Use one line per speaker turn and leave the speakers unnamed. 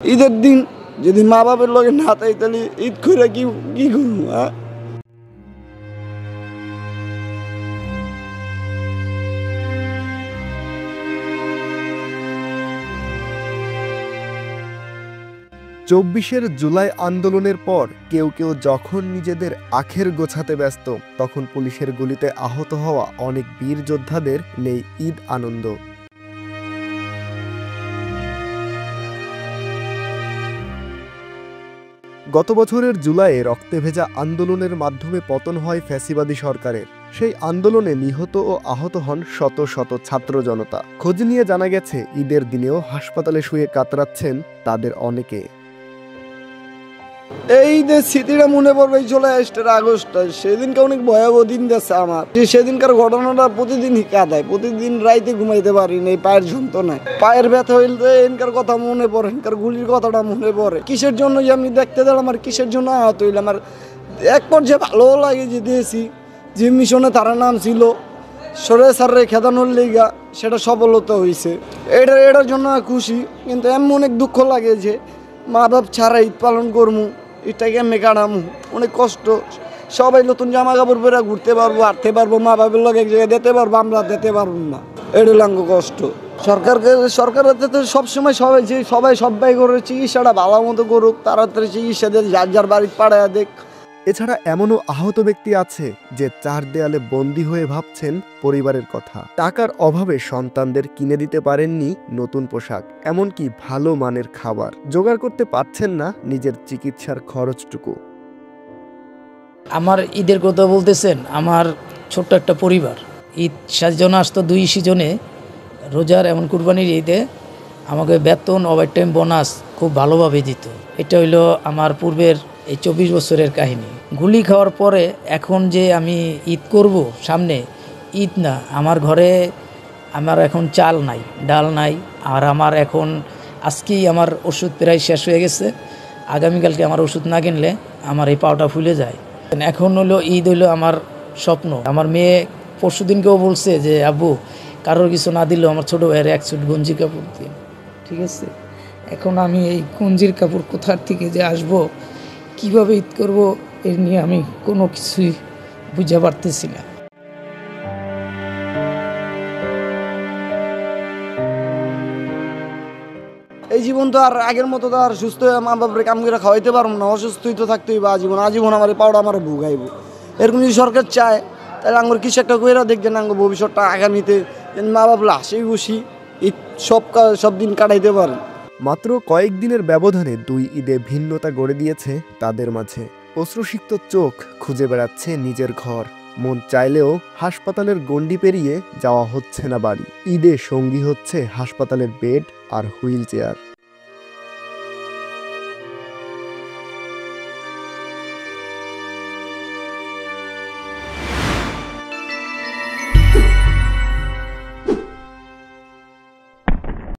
ঈদের দিন যদি মা বাবার লগে না তাই তাহলে ঈদ করে কি করবো?
২৪ জুলাই আন্দোলনের পর কেউ কেউ যখন নিজেদের আখের গোছাতে ব্যস্ত, তখন পুলিশের গুলিতে আহত হওয়া অনেক বীর যোদ্ধাদের নেই ঈদ আনন্দ। গত বছরের জুলাইয়ে রক্তে ভেজা আন্দোলনের মাধ্যমে পতন হয় ফ্যাসিবাদী সরকারের। সেই আন্দোলনে নিহত ও আহত হন শত শত ছাত্র জনতা। খোঁজ নিয়ে জানা গেছে ঈদের দিনেও হাসপাতালে শুয়ে কাতরাচ্ছেন তাদের অনেকে।
এই যে স্মৃতিটা মনে পড়বে 26 আগস্ট, সেদিনকে অনেক ভয়াবহ দিন যাচ্ছে আমার। সেদিনকার ঘটনাটা প্রতিদিনই কাঁদায়, প্রতিদিন রাইতে ঘুমাইতে পারি না, পায়ের যন্ত্রণায়, পায়ের ব্যথা হইলে এনকার কথা মনে পড়ে, এনকার গুলির কথাটা মনে পড়ে। কিসের জন্য যে আমি দেখতে দিলাম আর কিসের জন্য আহত হইলাম। আর এক পর্যায়ে ভালো লাগে যে দিয়েছি যে মিশনে তারা নাম ছিল সরে সারে খেদানোর লেগা, সেটা সফলতা হয়েছে। এটার জন্য খুশি, কিন্তু এমন অনেক দুঃখ লাগে যে মা বাপ ছাড়া ঈদ পালন করবো, এটাকে আমি কাটামো, অনেক কষ্ট। সবাই নতুন জামা কাপড় পরে ঘুরতে পারবো, আটতে পারবো, মা বাবার লোক এক জায়গায় দিতে পারবো, আমরা দিতে পারবো না। এটা লাঙ্গ কষ্ট। সরকারের তো সবসময় সবাই করে চিকিৎসাটা ভালো মতো করুক, তাড়াতাড়ি চিকিৎসা দিয়ে যার যার বাড়ি পাড়ায় দেখ।
এছাড়া এমনও আহত ব্যক্তি আছে যে চার দেয়ালে বন্দী হয়ে ভাবছেন পরিবারের কথা। টাকার অভাবে সন্তানদের কিনে দিতে পারেননি নতুন পোশাক, এমনকি ভালো মানের খাবার জোগাড় করতে পারছেন না নিজের চিকিৎসার খরচটুকু।
আমার ঈদের কথা বলতেছেন, আমার ছোট্ট একটা পরিবার। ঈদ সাজনে আসতো 2 সিজনে, রোজার এমন কুরবানির ঈদে আমাকে বেতন, ওভার টাইম, বোনাস খুব ভালোভাবে দিত। এটা হইলো আমার পূর্বের এই 24 বছরের কাহিনী। গুলি খাওয়ার পরে এখন যে আমি ঈদ করব, সামনে ঈদ না, আমার ঘরে আমার এখন চাল নাই, ডাল নাই। আর আমার এখন আজকেই আমার ওষুধ প্রায় শেষ হয়ে গেছে। আগামীকালকে আমার ওষুধ না কিনলে আমার এই পাওটা ফুলে যায়। এখন হলো ঈদ হইলো আমার স্বপ্ন। আমার মেয়ে পরশু দিনকেও বলছে যে আব্বু, কারোর কিছু না দিলেও আমার ছোটো ভাইয়ের এক সুট গঞ্জির কাপড় দিন। ঠিক আছে, এখন আমি এই গঞ্জির কাপড় কোথার থেকে যে আসবো, কিভাবে ঈদ করবো, এর নিয়ে আমি কোনো কিছুই বুঝতে পারতেছি না।
এই জীবন তো আর আগের মতো তো আর সুস্থ হয়ে মা বাপরে কাম করে খাওয়াইতে পারবো না, অসুস্থই তো থাকতেই বা আজীবন আমার এই পাওয়াটা আমার ভুগাইব। এরকম যদি সরকার চায় তাহলে আঙ্গুর কিছু একটা করে দেখবেন, আঙ্গুর ভবিষ্যৎটা আগামীতে মা বাপরা হাসি খুশি ঈদ সব দিন কাটাইতে পারে।
মাত্র কয়েকদিনের ব্যবধানে 2 ঈদে ভিন্নতা গড়ে দিয়েছে তাদের মাঝে। অশ্রুসিক্ত চোখ খুঁজে বেড়াচ্ছে নিজের ঘর, মন চাইলেও হাসপাতালের গণ্ডি পেরিয়ে যাওয়া হচ্ছে না বাড়ি। ঈদে সঙ্গী হচ্ছে হাসপাতালের বেড আর হুইল চেয়ার।